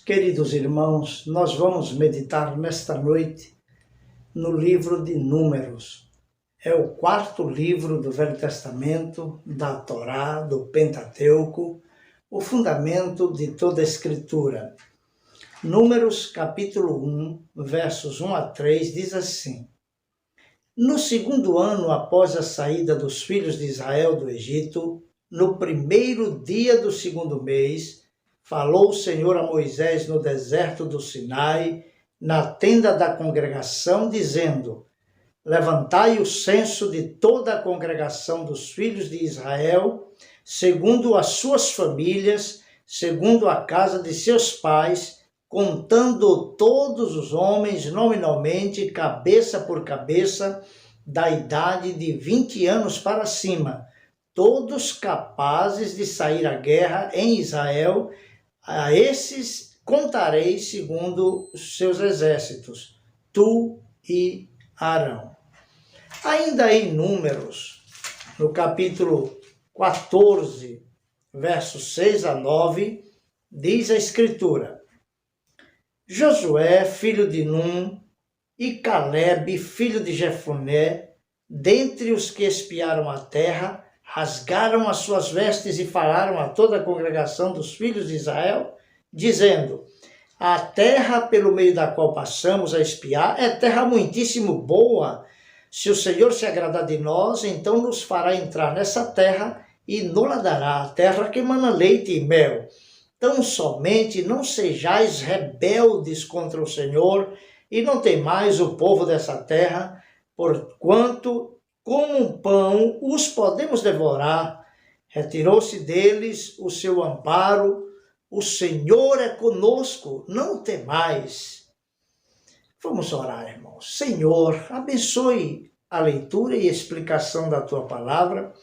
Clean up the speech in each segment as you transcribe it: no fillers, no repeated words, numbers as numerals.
Queridos irmãos, nós vamos meditar nesta noite no livro de Números. É o quarto livro do Velho Testamento, da Torá, do Pentateuco, o fundamento de toda a Escritura. Números, capítulo 1, versos 1 a 3, diz assim: No segundo ano após a saída dos filhos de Israel do Egito, no primeiro dia do segundo mês, falou o Senhor a Moisés no deserto do Sinai, na tenda da congregação, dizendo: Levantai o censo de toda a congregação dos filhos de Israel, segundo as suas famílias, segundo a casa de seus pais, contando todos os homens nominalmente, cabeça por cabeça, da idade de 20 anos para cima, todos capazes de sair à guerra em Israel. A esses contarei segundo os seus exércitos, tu e Arão. Ainda em Números, no capítulo 14, versos 6 a 9, diz a Escritura: Josué, filho de Num, e Caleb, filho de Jefoné, dentre os que espiaram a terra, rasgaram as suas vestes e falaram a toda a congregação dos filhos de Israel, dizendo: A terra pelo meio da qual passamos a espiar é terra muitíssimo boa. Se o Senhor se agradar de nós, então nos fará entrar nessa terra e nos dará a terra que emana leite e mel. Tão somente não sejais rebeldes contra o Senhor e não temais o povo dessa terra, porquanto como um pão os podemos devorar. Retirou-se deles o seu amparo. O Senhor é conosco, não temais. Vamos orar, irmãos. Senhor, abençoe a leitura e explicação da Tua palavra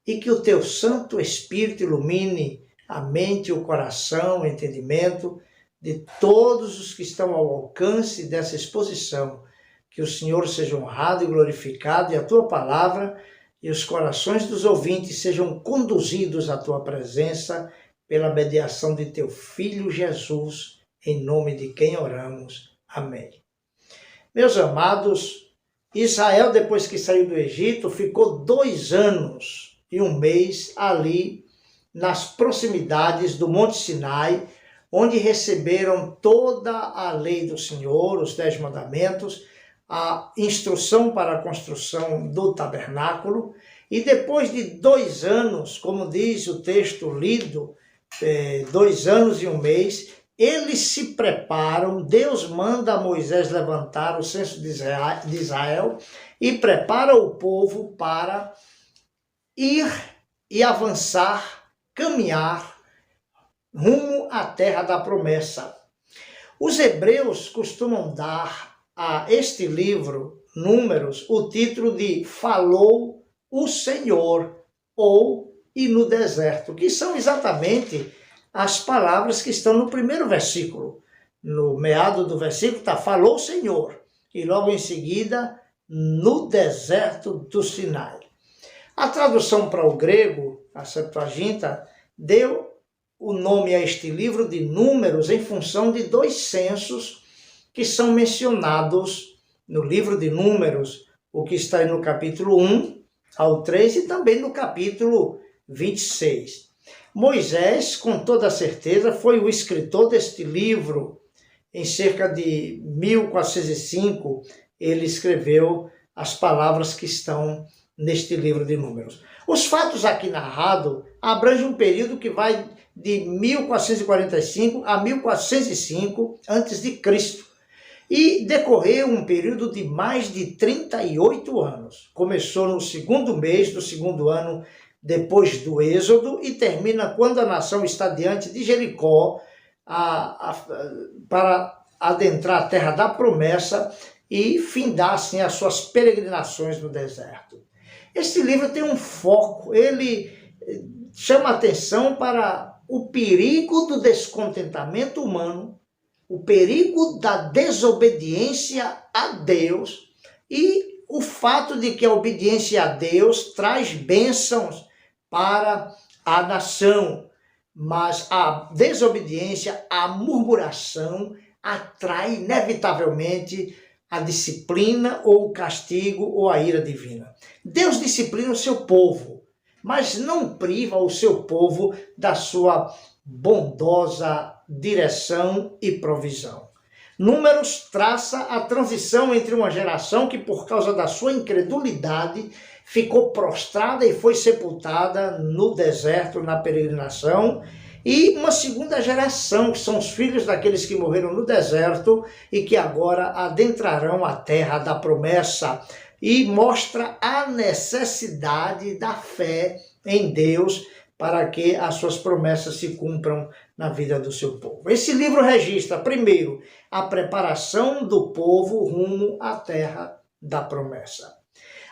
e que o Teu Santo Espírito ilumine a mente, o coração, o entendimento de todos os que estão ao alcance dessa exposição. Que o Senhor seja honrado e glorificado e a Tua palavra e os corações dos ouvintes sejam conduzidos à Tua presença pela mediação de Teu Filho Jesus, em nome de quem oramos. Amém. Meus amados, Israel, depois que saiu do Egito, ficou 2 anos e 1 mês ali nas proximidades do Monte Sinai, onde receberam toda a lei do Senhor, os 10 mandamentos, a instrução para a construção do tabernáculo, e depois de 2 anos, como diz o texto lido, 2 anos e 1 mês, eles se preparam. Deus manda a Moisés levantar o censo de Israel e prepara o povo para ir e avançar, caminhar rumo à terra da promessa. Os hebreus costumam dar a este livro, Números, o título de Falou o Senhor ou E no Deserto, que são exatamente as palavras que estão no primeiro versículo. No meado do versículo está Falou o Senhor, e logo em seguida, no deserto do Sinai. A tradução para o grego, a Septuaginta, deu o nome a este livro de Números em função de 2 censos que são mencionados no livro de Números, o que está no capítulo 1 ao 3 e também no capítulo 26. Moisés, com toda certeza, foi o escritor deste livro. Em cerca de 1405, ele escreveu as palavras que estão neste livro de Números. Os fatos aqui narrados abrangem um período que vai de 1445 a 1405 a.C. e decorreu um período de mais de 38 anos. Começou no 2º mês do 2º ano depois do Êxodo e termina quando a nação está diante de Jericó para adentrar a terra da promessa e findar assim as suas peregrinações no deserto. Este livro tem um foco, ele chama atenção para o perigo do descontentamento humano, o perigo da desobediência a Deus e o fato de que a obediência a Deus traz bênçãos para a nação. mas a desobediência, a murmuração atrai inevitavelmente a disciplina ou o castigo ou a ira divina. Deus disciplina o seu povo, mas não priva o seu povo da sua bondosa direção e provisão. Números traça a transição entre uma geração que, por causa da sua incredulidade, ficou prostrada e foi sepultada no deserto, na peregrinação, e uma segunda geração, que são os filhos daqueles que morreram no deserto e que agora adentrarão a terra da promessa, e mostra a necessidade da fé em Deus para que as suas promessas se cumpram na vida do seu povo. Esse livro registra, primeiro, a preparação do povo rumo à terra da promessa.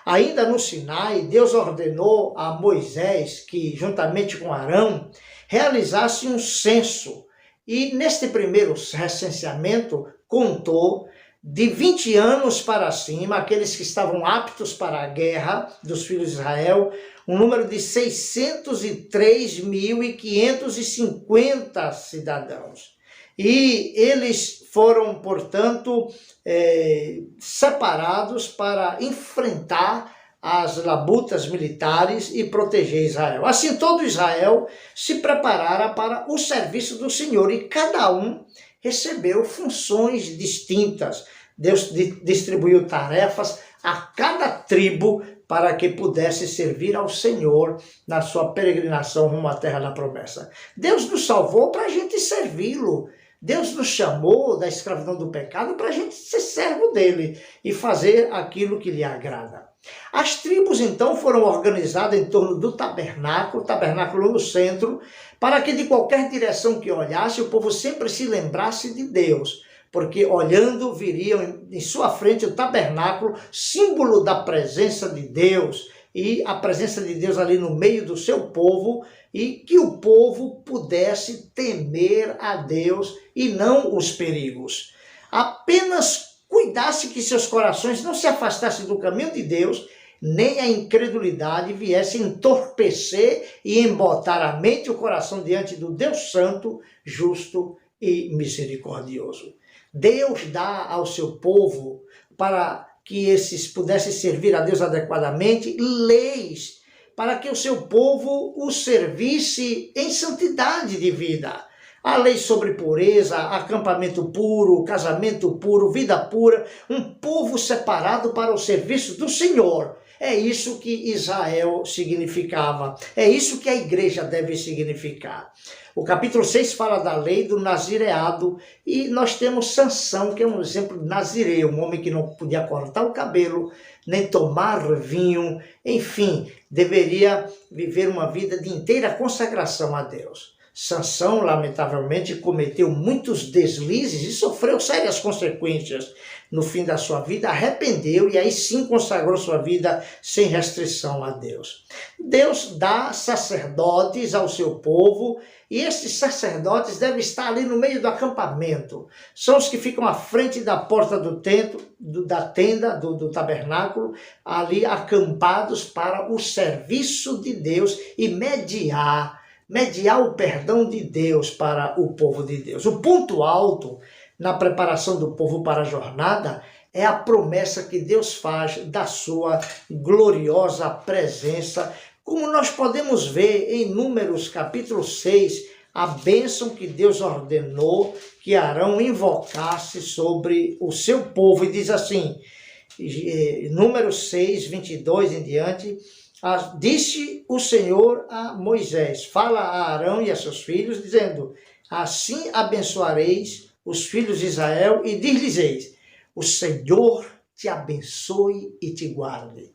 Ainda no Sinai, Deus ordenou a Moisés que, juntamente com Arão, realizasse um censo. E neste primeiro recenseamento, contou de 20 anos para cima, aqueles que estavam aptos para a guerra dos filhos de Israel, um número de 603.550 cidadãos. E eles foram, portanto, separados para enfrentar as labutas militares e proteger Israel. Assim, todo Israel se preparara para o serviço do Senhor e cada um recebeu funções distintas. Deus distribuiu tarefas a cada tribo para que pudesse servir ao Senhor na sua peregrinação rumo à terra da promessa. Deus nos salvou para a gente servi-lo. Deus nos chamou da escravidão do pecado para a gente ser servo dele e fazer aquilo que lhe agrada. As tribos, então, foram organizadas em torno do tabernáculo no centro, para que de qualquer direção que olhasse, o povo sempre se lembrasse de Deus, porque olhando viriam em sua frente o tabernáculo, símbolo da presença de Deus, e a presença de Deus ali no meio do seu povo, e que o povo pudesse temer a Deus e não os perigos. Apenas cuidasse que seus corações não se afastassem do caminho de Deus, nem a incredulidade viesse entorpecer e embotar a mente e o coração diante do Deus Santo, justo e misericordioso. Deus dá ao seu povo, para que esses pudessem servir a Deus adequadamente, leis para que o seu povo o servisse em santidade de vida. A lei sobre pureza, acampamento puro, casamento puro, vida pura, um povo separado para o serviço do Senhor. É isso que Israel significava. É isso que a igreja deve significar. O capítulo 6 fala da lei do nazireado e nós temos Sansão, que é um exemplo de nazireu, um homem que não podia cortar o cabelo, nem tomar vinho, enfim, deveria viver uma vida de inteira consagração a Deus. Sansão, lamentavelmente, cometeu muitos deslizes e sofreu sérias consequências. No fim da sua vida, arrependeu e aí sim consagrou sua vida sem restrição a Deus. Deus dá sacerdotes ao seu povo e esses sacerdotes devem estar ali no meio do acampamento. São os que ficam à frente da porta do do tabernáculo, ali acampados para o serviço de Deus e mediar o perdão de Deus para o povo de Deus. O ponto alto na preparação do povo para a jornada é a promessa que Deus faz da sua gloriosa presença, como nós podemos ver em Números capítulo 6, a bênção que Deus ordenou que Arão invocasse sobre o seu povo, e diz assim, Números 6, 22 em diante, disse o Senhor a Moisés, fala a Arão e a seus filhos, dizendo, assim abençoareis os filhos de Israel e diz-lhes, o Senhor te abençoe e te guarde.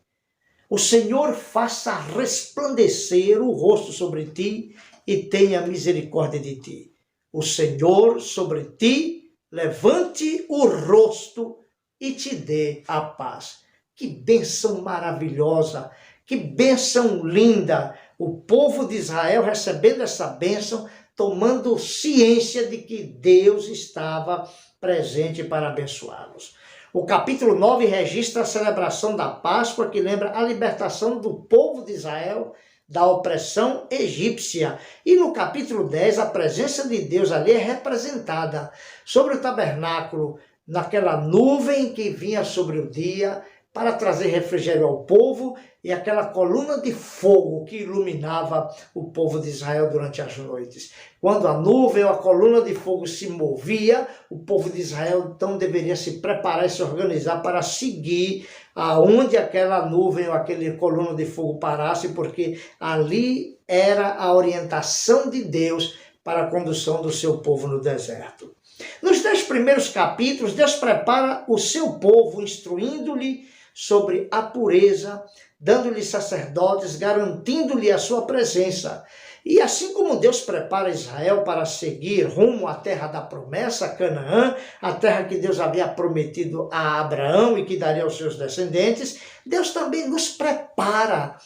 O Senhor faça resplandecer o rosto sobre ti e tenha misericórdia de ti. O Senhor sobre ti levante o rosto e te dê a paz. Que bênção maravilhosa! Que bênção linda, o povo de Israel recebendo essa bênção, tomando ciência de que Deus estava presente para abençoá-los. O capítulo 9 registra a celebração da Páscoa, que lembra a libertação do povo de Israel da opressão egípcia. E no capítulo 10, a presença de Deus ali é representada sobre o tabernáculo, naquela nuvem que vinha sobre o dia para trazer refrigério ao povo, e aquela coluna de fogo que iluminava o povo de Israel durante as noites. Quando a nuvem ou a coluna de fogo se movia, o povo de Israel então deveria se preparar e se organizar para seguir aonde aquela nuvem ou aquele coluna de fogo parasse, porque ali era a orientação de Deus para a condução do seu povo no deserto. Nos 10 primeiros capítulos, Deus prepara o seu povo, instruindo-lhe sobre a pureza, dando-lhe sacerdotes, garantindo-lhe a sua presença. E assim como Deus prepara Israel para seguir rumo à terra da promessa, Canaã, a terra que Deus havia prometido a Abraão e que daria aos seus descendentes, Deus também nos prepara,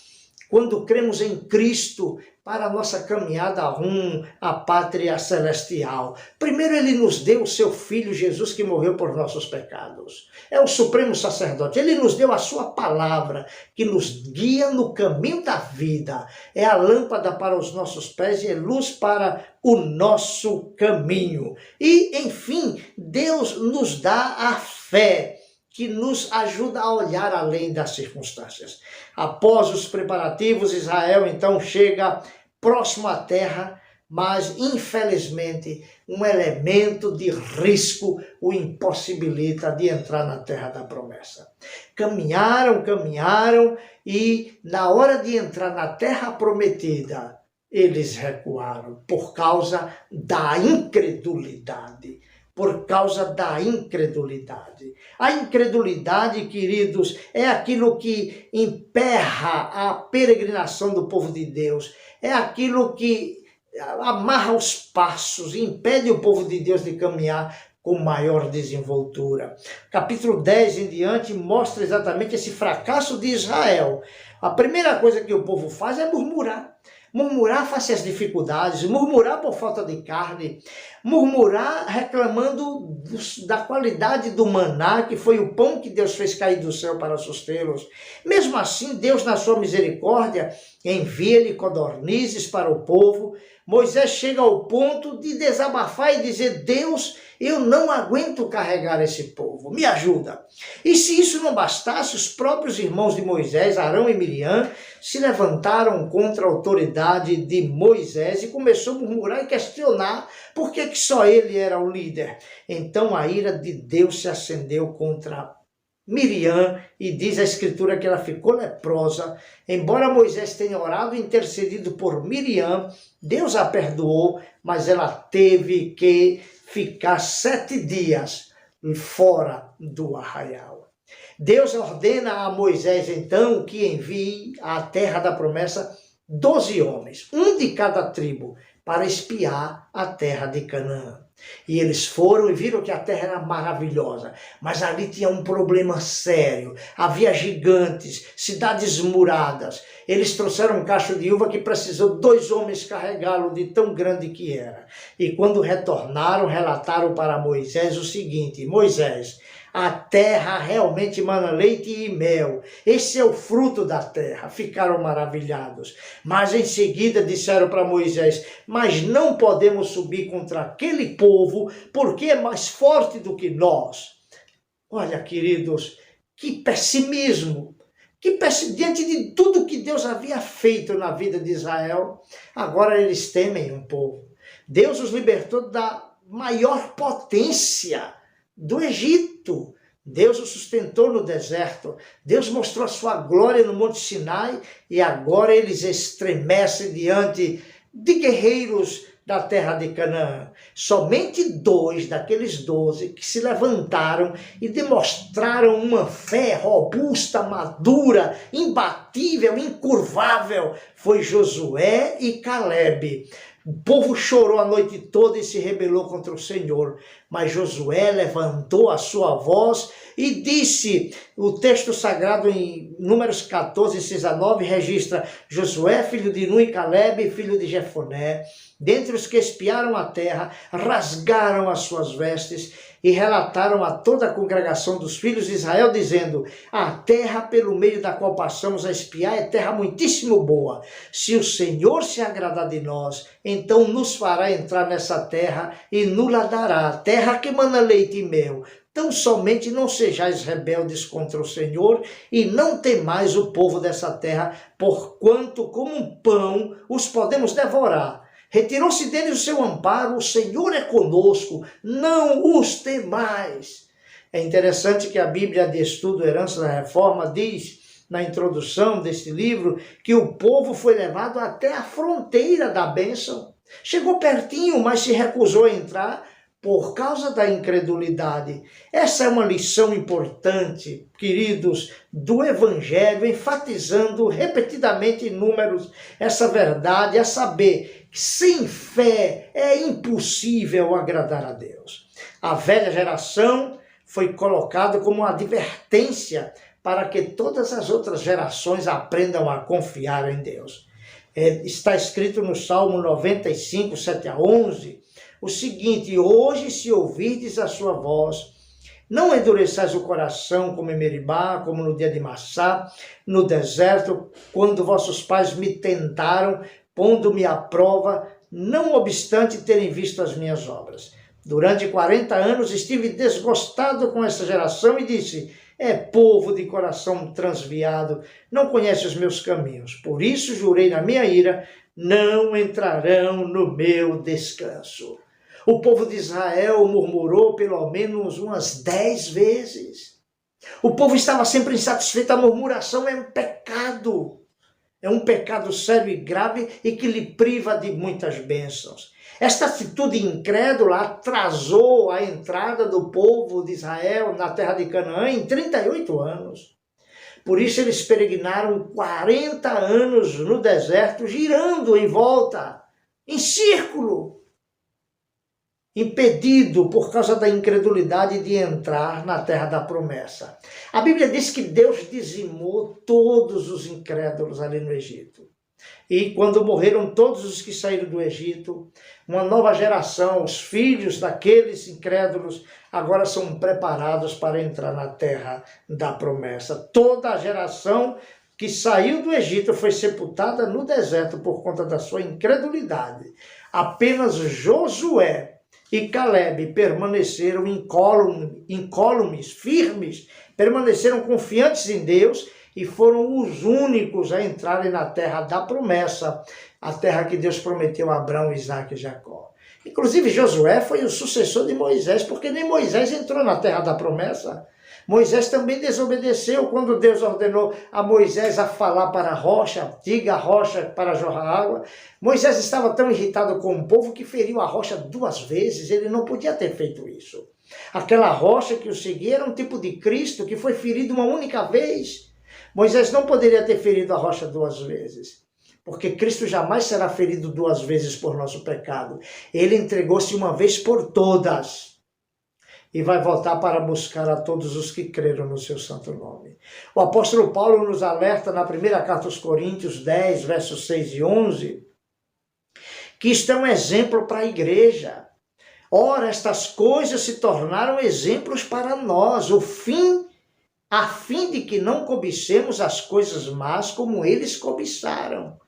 quando cremos em Cristo, para a nossa caminhada rumo à pátria celestial. Primeiro ele nos deu o seu Filho Jesus, que morreu por nossos pecados. É o supremo sacerdote. Ele nos deu a sua palavra, que nos guia no caminho da vida. É a lâmpada para os nossos pés e é luz para o nosso caminho. E, enfim, Deus nos dá a fé, que nos ajuda a olhar além das circunstâncias. Após os preparativos, Israel então chega próximo à terra, mas infelizmente um elemento de risco o impossibilita de entrar na terra da promessa. Caminharam e na hora de entrar na terra prometida, eles recuaram por causa da incredulidade. Por causa da incredulidade. A incredulidade, queridos, é aquilo que emperra a peregrinação do povo de Deus. É aquilo que amarra os passos, impede o povo de Deus de caminhar com maior desenvoltura. Capítulo 10 em diante mostra exatamente esse fracasso de Israel. A primeira coisa que o povo faz é murmurar. Murmurar face às dificuldades, murmurar por falta de carne, murmurar reclamando da qualidade do maná, que foi o pão que Deus fez cair do céu para sustê-los. Mesmo assim, Deus, na sua misericórdia, envia-lhe codornizes para o povo. Moisés chega ao ponto de desabafar e dizer: Deus, eu não aguento carregar esse povo, me ajuda. E se isso não bastasse, os próprios irmãos de Moisés, Arão e Miriam, se levantaram contra a autoridade de Moisés e começou a murmurar e questionar por que só ele era o líder. Então a ira de Deus se acendeu contra Miriam, e diz a Escritura que ela ficou leprosa. Embora Moisés tenha orado e intercedido por Miriam, Deus a perdoou, mas ela teve que ficar 7 dias fora do arraial. Deus ordena a Moisés, então, que envie à terra da promessa 12 homens, um de cada tribo, para espiar a terra de Canaã. E eles foram e viram que a terra era maravilhosa, mas ali tinha um problema sério. Havia gigantes, cidades muradas. Eles trouxeram um cacho de uva que precisou 2 homens carregá-lo, de tão grande que era. E quando retornaram, relataram para Moisés o seguinte: Moisés, a terra realmente mana leite e mel. Esse é o fruto da terra. Ficaram maravilhados. Mas em seguida disseram para Moisés: mas não podemos subir contra aquele povo, porque é mais forte do que nós. Olha, queridos, que pessimismo. Diante de tudo que Deus havia feito na vida de Israel, agora eles temem um povo. Deus os libertou da maior potência do Egito. Deus o sustentou no deserto. Deus mostrou a sua glória no Monte Sinai, e agora eles estremecem diante de guerreiros da terra de Canaã. Somente 2 daqueles 12 que se levantaram e demonstraram uma fé robusta, madura, imbatível, incurvável, foi Josué e Calebe. O povo chorou a noite toda e se rebelou contra o Senhor, Mas Josué levantou a sua voz e disse, o texto sagrado em Números 14, 6 a 9, registra Josué, filho de Nun, e Calebe, filho de Jefoné, dentre os que espiaram a terra, rasgaram as suas vestes e relataram a toda a congregação dos filhos de Israel, dizendo, a terra pelo meio da qual passamos a espiar é terra muitíssimo boa. Se o Senhor se agradar de nós, então nos fará entrar nessa terra e nos-la dará, terra que mana leite e mel. Tão somente não sejais rebeldes contra o Senhor e não temais o povo dessa terra, porquanto como um pão os podemos devorar. Retirou-se deles o seu amparo, o Senhor é conosco, não os temais. É interessante que a Bíblia de Estudo Herança da Reforma diz, na introdução deste livro, que o povo foi levado até a fronteira da bênção. Chegou pertinho, mas se recusou a entrar por causa da incredulidade. Essa é uma lição importante, queridos, do Evangelho, enfatizando repetidamente em Números essa verdade, a saber que sem fé é impossível agradar a Deus. A velha geração foi colocada como uma advertência para que todas as outras gerações aprendam a confiar em Deus. Está escrito no Salmo 95, 7 a 11, o seguinte, hoje se ouvirdes a sua voz, não endureçais o coração como em Meribá, como no dia de Massá, no deserto, quando vossos pais me tentaram, pondo-me à prova, não obstante terem visto as minhas obras. Durante 40 anos estive desgostado com essa geração e disse, é povo de coração transviado, não conhece os meus caminhos. Por isso jurei na minha ira, não entrarão no meu descanso. O povo de Israel murmurou pelo menos umas 10 vezes. O povo estava sempre insatisfeito. A murmuração é um pecado. É um pecado sério e grave e que lhe priva de muitas bênçãos. Esta atitude incrédula atrasou a entrada do povo de Israel na terra de Canaã em 38 anos. Por isso eles peregrinaram 40 anos no deserto, girando em volta, em círculo, impedido por causa da incredulidade de entrar na terra da promessa. A Bíblia diz que Deus dizimou todos os incrédulos ali no Egito. E quando morreram todos os que saíram do Egito, uma nova geração, os filhos daqueles incrédulos, agora são preparados para entrar na terra da promessa. Toda a geração que saiu do Egito foi sepultada no deserto por conta da sua incredulidade. Apenas Josué e Calebe permaneceram incólumes, firmes, permaneceram confiantes em Deus e foram os únicos a entrarem na terra da promessa, a terra que Deus prometeu a Abraão, Isaque e Jacó. Inclusive Josué foi o sucessor de Moisés, porque nem Moisés entrou na terra da promessa. Moisés também desobedeceu quando Deus ordenou a Moisés a falar para a rocha, diga a rocha para jorrar água. Moisés estava tão irritado com o povo que feriu a rocha 2 vezes, ele não podia ter feito isso. Aquela rocha que o seguia era um tipo de Cristo que foi ferido uma única vez. Moisés não poderia ter ferido a rocha 2 vezes, porque Cristo jamais será ferido 2 vezes por nosso pecado. Ele entregou-se uma vez por todas e vai voltar para buscar a todos os que creram no seu santo nome. O apóstolo Paulo nos alerta na primeira carta aos Coríntios 10, versos 6 e 11, que isto é um exemplo para a igreja. Ora, estas coisas se tornaram exemplos para nós, a fim de que não cobicemos as coisas más como eles cobiçaram.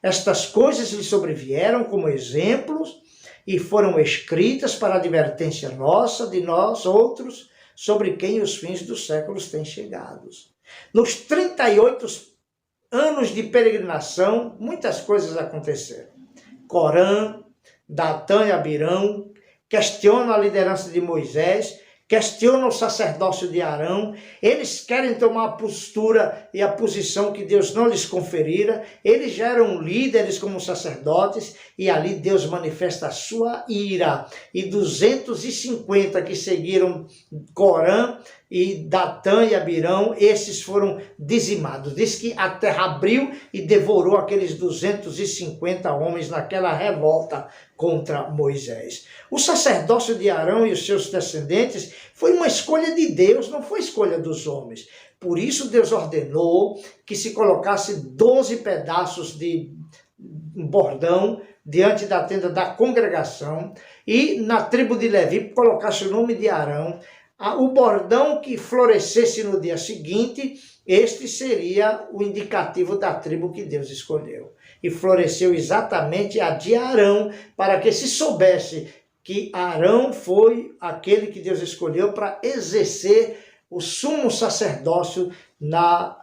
Estas coisas lhe sobrevieram como exemplos e foram escritas para advertência nossa, de nós outros, sobre quem os fins dos séculos têm chegado. Nos 38 anos de peregrinação, muitas coisas aconteceram. Corã, Datã e Abirão questionam a liderança de Moisés, questionam o sacerdócio de Arão, eles querem tomar a postura e a posição que Deus não lhes conferira, eles já eram líderes como sacerdotes, e ali Deus manifesta a sua ira, e 250 que seguiram Corã e Datã e Abirão, esses foram dizimados. Diz que a terra abriu e devorou aqueles 250 homens naquela revolta contra Moisés. O sacerdócio de Arão e os seus descendentes foi uma escolha de Deus, não foi escolha dos homens. Por isso Deus ordenou que se colocasse 12 pedaços de bordão diante da tenda da congregação e na tribo de Levi colocasse o nome de Arão. O bordão que florescesse no dia seguinte, este seria o indicativo da tribo que Deus escolheu. E floresceu exatamente a de Arão, para que se soubesse que Arão foi aquele que Deus escolheu para exercer o sumo sacerdócio na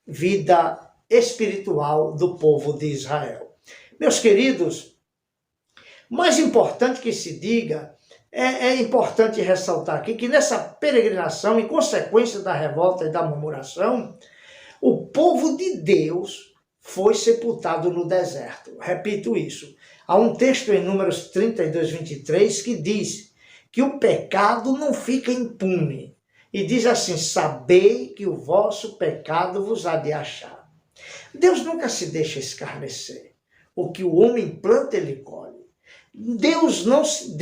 vida espiritual do povo de Israel. Meus queridos, mais importante que se diga, é importante ressaltar aqui que nessa peregrinação, em consequência da revolta e da murmuração, o povo de Deus foi sepultado no deserto. Repito isso. Há um texto em Números 32, 23 que diz que o pecado não fica impune. E diz assim: sabei que o vosso pecado vos há de achar. Deus nunca se deixa escarnecer. O que o homem planta, ele colhe. Deus não se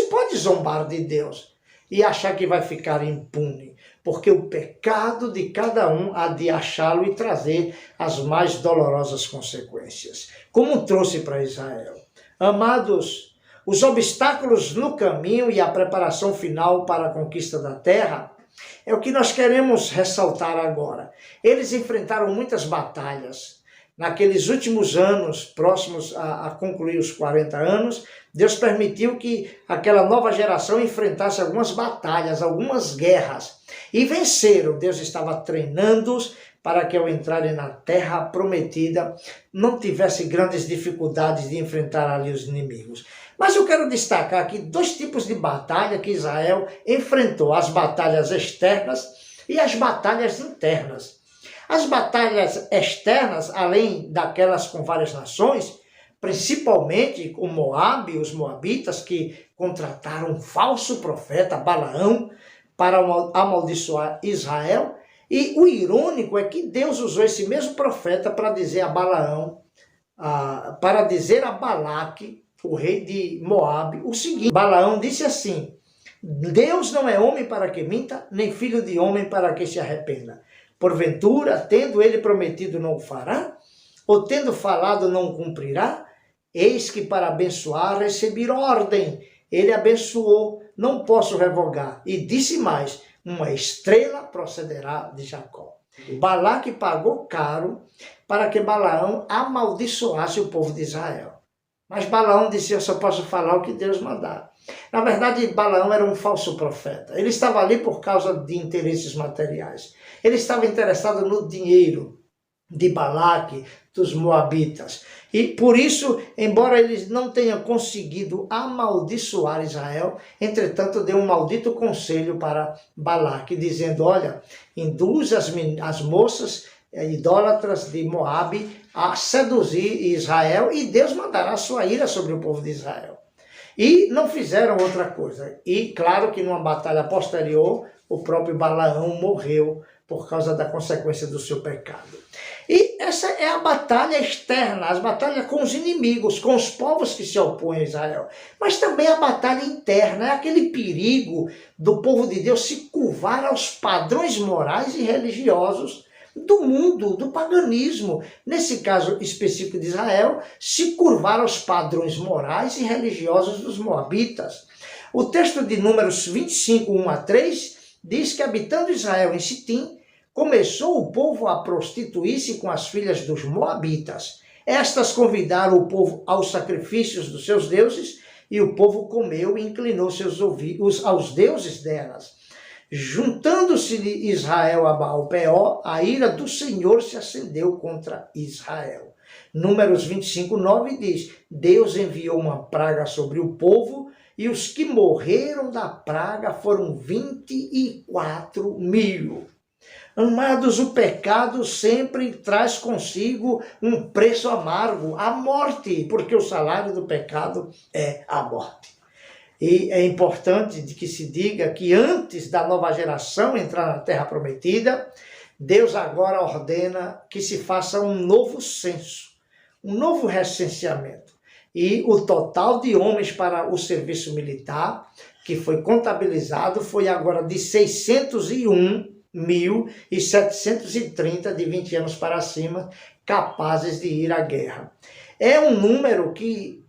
pode zombar de Deus e achar que vai ficar impune, porque o pecado de cada um há de achá-lo e trazer as mais dolorosas consequências, como trouxe para Israel. Amados, os obstáculos no caminho e a preparação final para a conquista da terra é o que nós queremos ressaltar agora. Eles enfrentaram muitas batalhas. Naqueles últimos anos, próximos a concluir os 40 anos, Deus permitiu que aquela nova geração enfrentasse algumas batalhas, algumas guerras. E venceram. Deus estava treinando-os para que ao entrarem na terra prometida, não tivesse grandes dificuldades de enfrentar ali os inimigos. Mas eu quero destacar aqui 2 tipos de batalha que Israel enfrentou: as batalhas externas e as batalhas internas. As batalhas externas, além daquelas com várias nações, principalmente com Moabe, os moabitas, que contrataram um falso profeta, Balaão, para amaldiçoar Israel. E o irônico é que Deus usou esse mesmo profeta para dizer a Balaão, para dizer a Balaque, o rei de Moabe, o seguinte: Balaão disse assim: Deus não é homem para que minta, nem filho de homem para que se arrependa. Porventura, tendo ele prometido, não o fará? Ou tendo falado, não o cumprirá? Eis que para abençoar recebi ordem. Ele abençoou, não posso revogar. E disse mais: uma estrela procederá de Jacó. Balaque pagou caro para que Balaão amaldiçoasse o povo de Israel. Mas Balaão disse: eu só posso falar o que Deus mandar. Na verdade, Balaão era um falso profeta. Ele estava ali por causa de interesses materiais. Ele estava interessado no dinheiro de Balaque, dos moabitas. E por isso, embora eles não tenham conseguido amaldiçoar Israel, entretanto deu um maldito conselho para Balaque, dizendo: olha, induz as moças idólatras de Moabe a seduzir Israel e Deus mandará a sua ira sobre o povo de Israel. E não fizeram outra coisa. E claro que numa batalha posterior, o próprio Balaão morreu por causa da consequência do seu pecado. E essa é a batalha externa, as batalhas com os inimigos, com os povos que se opõem a Israel. Mas também a batalha interna, é aquele perigo do povo de Deus se curvar aos padrões morais e religiosos do mundo, do paganismo. Nesse caso específico de Israel, se curvar aos padrões morais e religiosos dos moabitas. O texto de Números 25, 1 a 3, diz que habitando Israel em Sitim, começou o povo a prostituir-se com as filhas dos moabitas. Estas convidaram o povo aos sacrifícios dos seus deuses, e o povo comeu e inclinou seus ouvidos aos deuses delas. Juntando-se Israel a Baal-Peor, a ira do Senhor se acendeu contra Israel. Números 25, 9 diz: Deus enviou uma praga sobre o povo, e os que morreram da praga foram 24 mil. Amados, o pecado sempre traz consigo um preço amargo, a morte, porque o salário do pecado é a morte. E é importante de que se diga que antes da nova geração entrar na Terra Prometida, Deus agora ordena que se faça um novo censo, um novo recenseamento. E o total de homens para o serviço militar, que foi contabilizado, foi agora de 601.730 de 20 anos para cima, capazes de ir à guerra. É um número que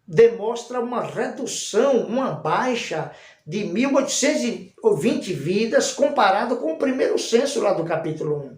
demonstra uma redução, uma baixa de 1.820 vidas comparado com o primeiro censo lá do capítulo 1.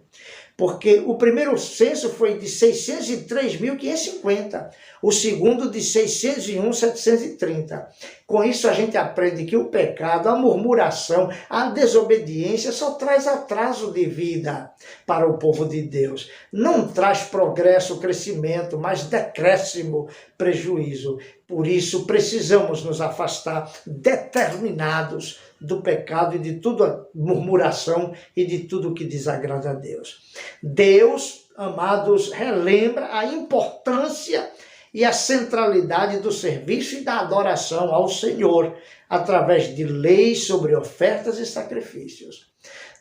Porque o primeiro censo foi de 603.550, o segundo de 601.730. Com isso a gente aprende que o pecado, a murmuração, a desobediência só traz atraso de vida para o povo de Deus. Não traz progresso, crescimento, mas decréscimo, prejuízo. Por isso precisamos nos afastar determinados do pecado e de toda murmuração e de tudo que desagrada a Deus. Deus, amados, relembra a importância e a centralidade do serviço e da adoração ao Senhor, através de leis sobre ofertas e sacrifícios.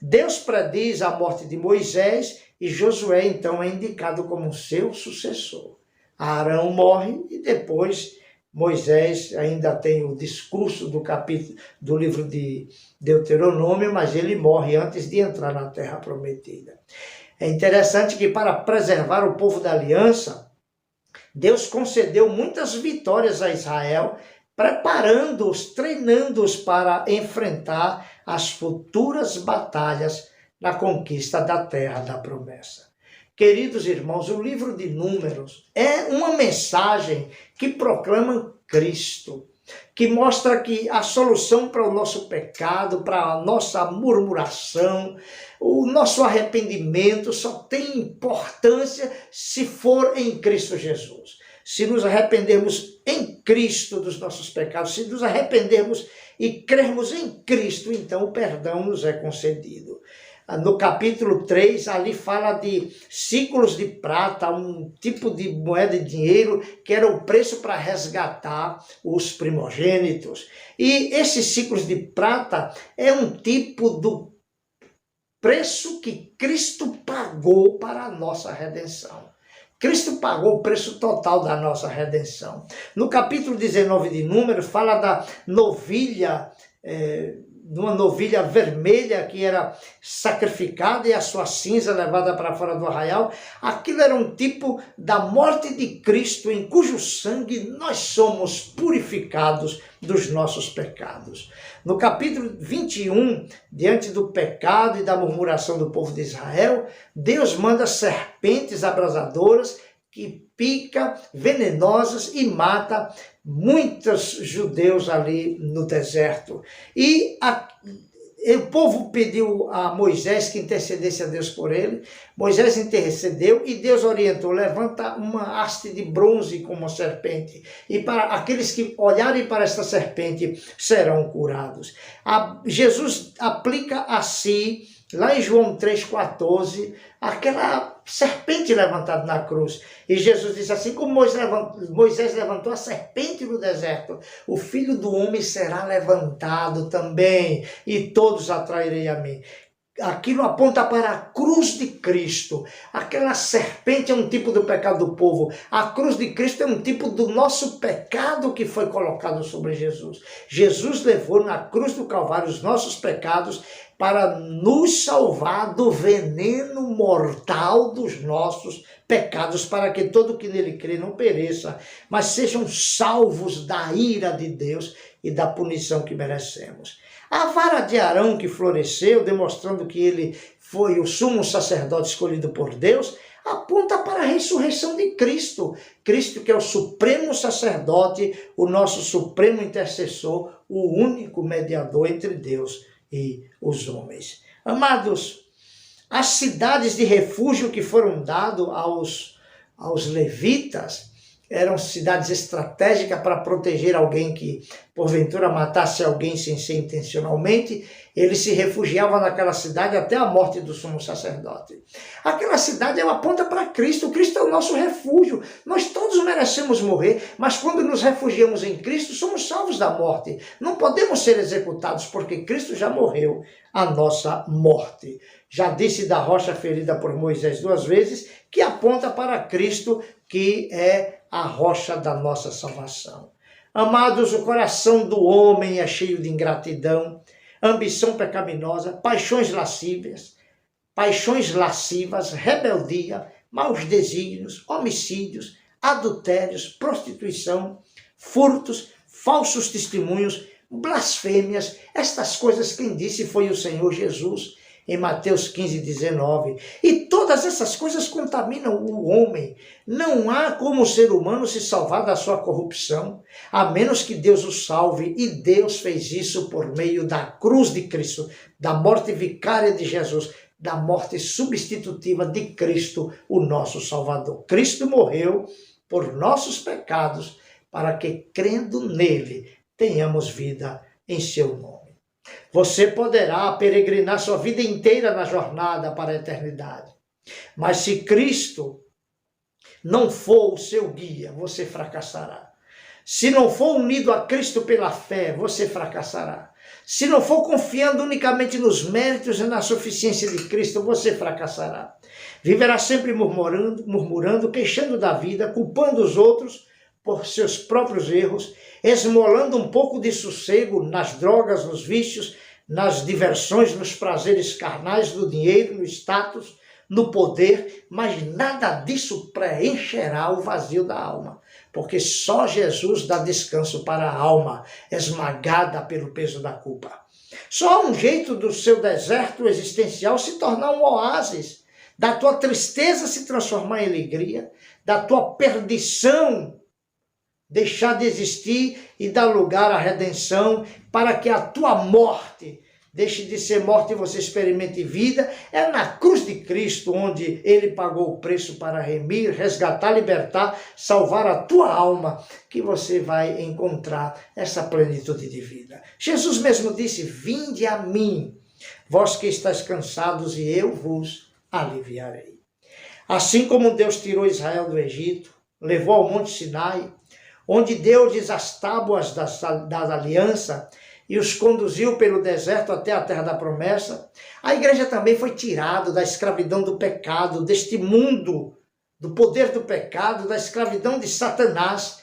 Deus prediz a morte de Moisés e Josué, então, é indicado como seu sucessor. Arão morre e depois Moisés ainda tem o discurso do livro de Deuteronômio, mas ele morre antes de entrar na Terra Prometida. É interessante que, para preservar o povo da aliança, Deus concedeu muitas vitórias a Israel, preparando-os, treinando-os para enfrentar as futuras batalhas na conquista da Terra da Promessa. Queridos irmãos, o livro de Números é uma mensagem que proclama Cristo, que mostra que a solução para o nosso pecado, para a nossa murmuração, o nosso arrependimento só tem importância se for em Cristo Jesus. Se nos arrependermos em Cristo dos nossos pecados, se nos arrependermos e crermos em Cristo, então o perdão nos é concedido. No capítulo 3, ali fala de ciclos de prata, um tipo de moeda de dinheiro que era o preço para resgatar os primogênitos. E esses ciclos de prata é um tipo do preço que Cristo pagou para a nossa redenção. Cristo pagou o preço total da nossa redenção. No capítulo 19 de Números, fala da novilha, de uma novilha vermelha que era sacrificada e a sua cinza levada para fora do arraial. Aquilo era um tipo da morte de Cristo, em cujo sangue nós somos purificados dos nossos pecados. No capítulo 21, diante do pecado e da murmuração do povo de Israel, Deus manda serpentes abrasadoras que pica, venenosas e mata muitos judeus ali no deserto. E o povo pediu a Moisés que intercedesse a Deus por ele. Moisés intercedeu e Deus orientou: levanta uma haste de bronze como uma serpente, e para aqueles que olharem para esta serpente serão curados. Jesus aplica a si, lá em João 3,14, aquela serpente levantada na cruz. E Jesus disse assim: como Moisés levantou a serpente no deserto, o Filho do Homem será levantado também, e todos atrairei a mim. Aquilo aponta para a cruz de Cristo. Aquela serpente é um tipo do pecado do povo. A cruz de Cristo é um tipo do nosso pecado que foi colocado sobre Jesus. Jesus levou na cruz do Calvário os nossos pecados para nos salvar do veneno mortal dos nossos pecados, para que todo que nele crê não pereça, mas sejam salvos da ira de Deus e da punição que merecemos. A vara de Arão que floresceu, demonstrando que ele foi o sumo sacerdote escolhido por Deus, aponta para a ressurreição de Cristo. Cristo, que é o supremo sacerdote, o nosso supremo intercessor, o único mediador entre Deus e os homens. Amados, as cidades de refúgio que foram dadas aos levitas eram cidades estratégicas para proteger alguém que, porventura, matasse alguém sem ser intencionalmente. Ele se refugiava naquela cidade até a morte do sumo sacerdote. Aquela cidade aponta para Cristo. Cristo é o nosso refúgio. Nós todos merecemos morrer, mas quando nos refugiamos em Cristo, somos salvos da morte. Não podemos ser executados, porque Cristo já morreu a nossa morte. Já disse da rocha ferida por Moisés 2 vezes, que aponta para Cristo, que é a rocha da nossa salvação. Amados, o coração do homem é cheio de ingratidão, ambição pecaminosa, paixões lascivas, rebeldia, maus desígnios, homicídios, adultérios, prostituição, furtos, falsos testemunhos, blasfêmias. Estas coisas quem disse foi o Senhor Jesus, em Mateus 15:19. E todas essas coisas contaminam o homem. Não há como o ser humano se salvar da sua corrupção, a menos que Deus o salve. E Deus fez isso por meio da cruz de Cristo, da morte vicária de Jesus, da morte substitutiva de Cristo, o nosso Salvador. Cristo morreu por nossos pecados, para que, crendo nele, tenhamos vida em seu nome. Você poderá peregrinar sua vida inteira na jornada para a eternidade. Mas se Cristo não for o seu guia, você fracassará. Se não for unido a Cristo pela fé, você fracassará. Se não for confiando unicamente nos méritos e na suficiência de Cristo, você fracassará. Viverá sempre murmurando, queixando da vida, culpando os outros por seus próprios erros, esmolando um pouco de sossego nas drogas, nos vícios, nas diversões, nos prazeres carnais, no dinheiro, no status, no poder, mas nada disso preencherá o vazio da alma, porque só Jesus dá descanso para a alma, esmagada pelo peso da culpa. Só há um jeito do seu deserto existencial se tornar um oásis, da tua tristeza se transformar em alegria, da tua perdição deixar de existir e dar lugar à redenção, para que a tua morte deixe de ser morte e você experimente vida. É na cruz de Cristo onde ele pagou o preço para remir, resgatar, libertar, salvar a tua alma, que você vai encontrar essa plenitude de vida. Jesus mesmo disse: vinde a mim, vós que estáis cansados, e eu vos aliviarei. Assim como Deus tirou Israel do Egito, levou ao Monte Sinai, onde deu-lhes as tábuas da aliança e os conduziu pelo deserto até a terra da promessa, a igreja também foi tirada da escravidão do pecado, deste mundo, do poder do pecado, da escravidão de Satanás,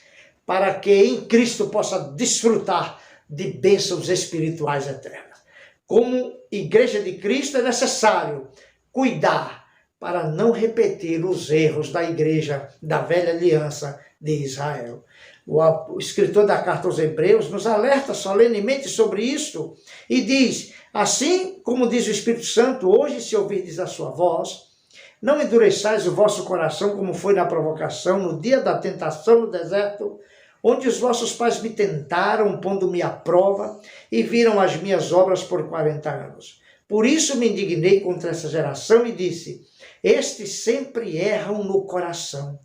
para que em Cristo possa desfrutar de bênçãos espirituais eternas. Como igreja de Cristo, é necessário cuidar para não repetir os erros da igreja da velha aliança de Israel. O escritor da carta aos Hebreus nos alerta solenemente sobre isto e diz: assim como diz o Espírito Santo, hoje, se ouvirdes a sua voz, não endureçais o vosso coração como foi na provocação, no dia da tentação no deserto, onde os vossos pais me tentaram, pondo-me à prova, e viram as minhas obras por 40 anos. Por isso me indignei contra essa geração e disse: estes sempre erram no coração.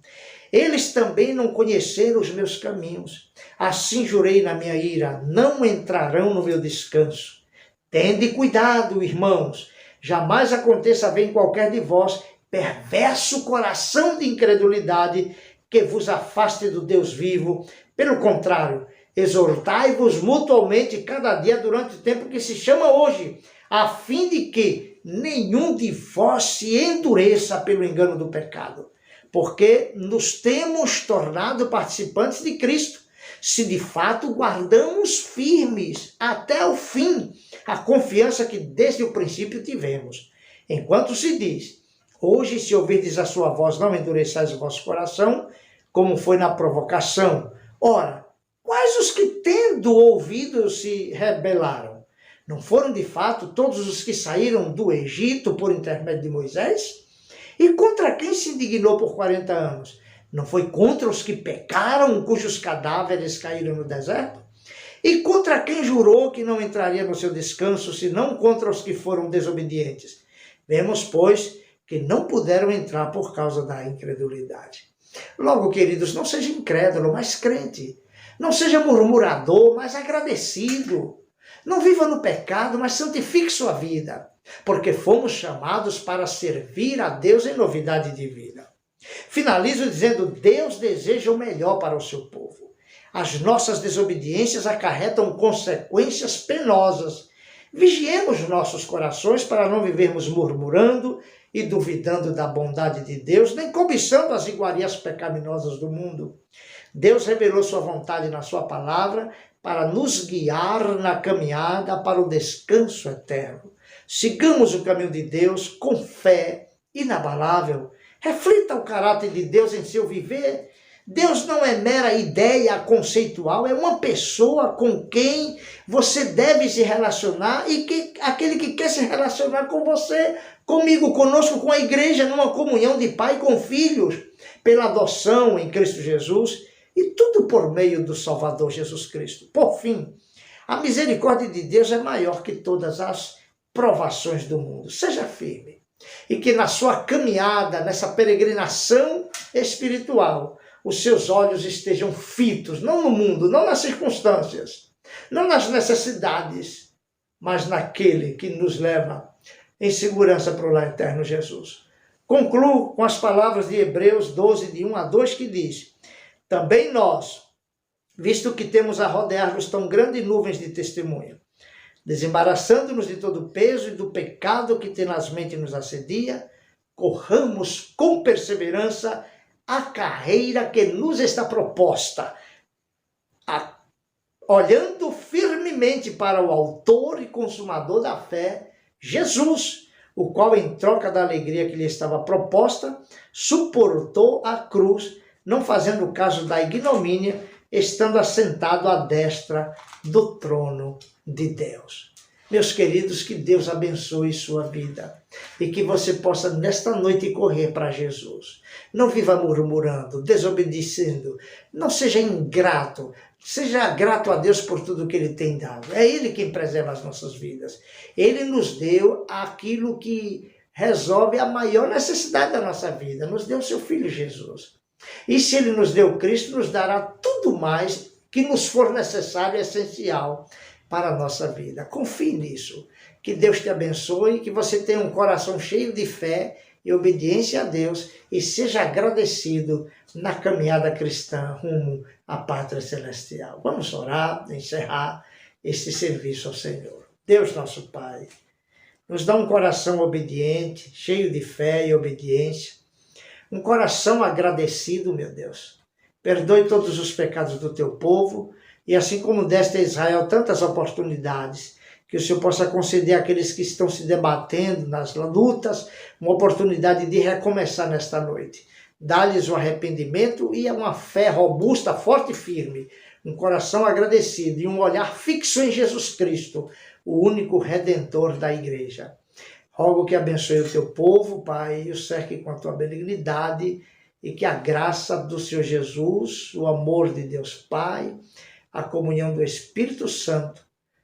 Eles também não conheceram os meus caminhos. Assim jurei na minha ira: não entrarão no meu descanso. Tende cuidado, irmãos, jamais aconteça haver em qualquer de vós perverso coração de incredulidade que vos afaste do Deus vivo. Pelo contrário, exortai-vos mutualmente cada dia durante o tempo que se chama hoje, a fim de que nenhum de vós se endureça pelo engano do pecado. Porque nos temos tornado participantes de Cristo, se de fato guardamos firmes até o fim a confiança que desde o princípio tivemos. Enquanto se diz: hoje, se ouvirdes a sua voz, não endureçais o vosso coração, como foi na provocação. Ora, quais os que, tendo ouvido, se rebelaram? Não foram de fato todos os que saíram do Egito por intermédio de Moisés? E contra quem se indignou por 40 anos? Não foi contra os que pecaram, cujos cadáveres caíram no deserto? E contra quem jurou que não entraria no seu descanso, senão contra os que foram desobedientes? Vemos, pois, que não puderam entrar por causa da incredulidade. Logo, queridos, não seja incrédulo, mas crente. Não seja murmurador, mas agradecido. Não viva no pecado, mas santifique sua vida, porque fomos chamados para servir a Deus em novidade de vida. Finalizo dizendo: Deus deseja o melhor para o seu povo. As nossas desobediências acarretam consequências penosas. Vigiemos nossos corações para não vivermos murmurando e duvidando da bondade de Deus, nem cobiçando as iguarias pecaminosas do mundo. Deus revelou sua vontade na sua palavra para nos guiar na caminhada para o descanso eterno. Sigamos o caminho de Deus com fé inabalável. Reflita o caráter de Deus em seu viver. Deus não é mera ideia conceitual, é uma pessoa com quem você deve se relacionar e aquele que quer se relacionar com você, comigo, conosco, com a igreja, numa comunhão de pai com filhos, pela adoção em Cristo Jesus, e tudo por meio do Salvador Jesus Cristo. Por fim, a misericórdia de Deus é maior que todas as provações do mundo. Seja firme e que na sua caminhada, nessa peregrinação espiritual, os seus olhos estejam fitos, não no mundo, não nas circunstâncias, não nas necessidades, mas naquele que nos leva em segurança para o lar eterno, Jesus. Concluo com as palavras de Hebreus 12, de 1 a 2, que diz: também nós, visto que temos a rodear-nos tão grandes nuvens de testemunha, desembaraçando-nos de todo o peso e do pecado que tenazmente nos assedia, corramos com perseverança a carreira que nos está proposta, olhando firmemente para o autor e consumador da fé, Jesus, o qual, em troca da alegria que lhe estava proposta, suportou a cruz, não fazendo caso da ignomínia, estando assentado à destra do trono de Deus. Meus queridos, que Deus abençoe sua vida e que você possa nesta noite correr para Jesus. Não viva murmurando, desobedecendo, não seja ingrato, seja grato a Deus por tudo que Ele tem dado. É Ele quem preserva as nossas vidas. Ele nos deu aquilo que resolve a maior necessidade da nossa vida, nos deu o seu Filho Jesus. E se Ele nos deu Cristo, nos dará tudo mais que nos for necessário e essencial para a nossa vida. Confie nisso. Que Deus te abençoe, que você tenha um coração cheio de fé e obediência a Deus e seja agradecido na caminhada cristã rumo à pátria celestial. Vamos orar, encerrar este serviço ao Senhor. Deus nosso Pai, nos dá um coração obediente, cheio de fé e obediência, um coração agradecido, meu Deus. Perdoe todos os pecados do teu povo, e assim como deste a Israel tantas oportunidades, que o Senhor possa conceder àqueles que estão se debatendo nas lutas, uma oportunidade de recomeçar nesta noite. Dá-lhes o arrependimento e uma fé robusta, forte e firme, um coração agradecido e um olhar fixo em Jesus Cristo, o único Redentor da igreja. Rogo que abençoe o teu povo, Pai, e o cerque com a tua benignidade, e que a graça do Senhor Jesus, o amor de Deus Pai, a comunhão do Espírito Santo,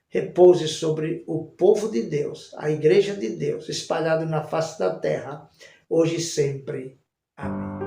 repouse sobre o povo de Deus, a igreja de Deus, espalhado na face da terra, hoje e sempre. Amém.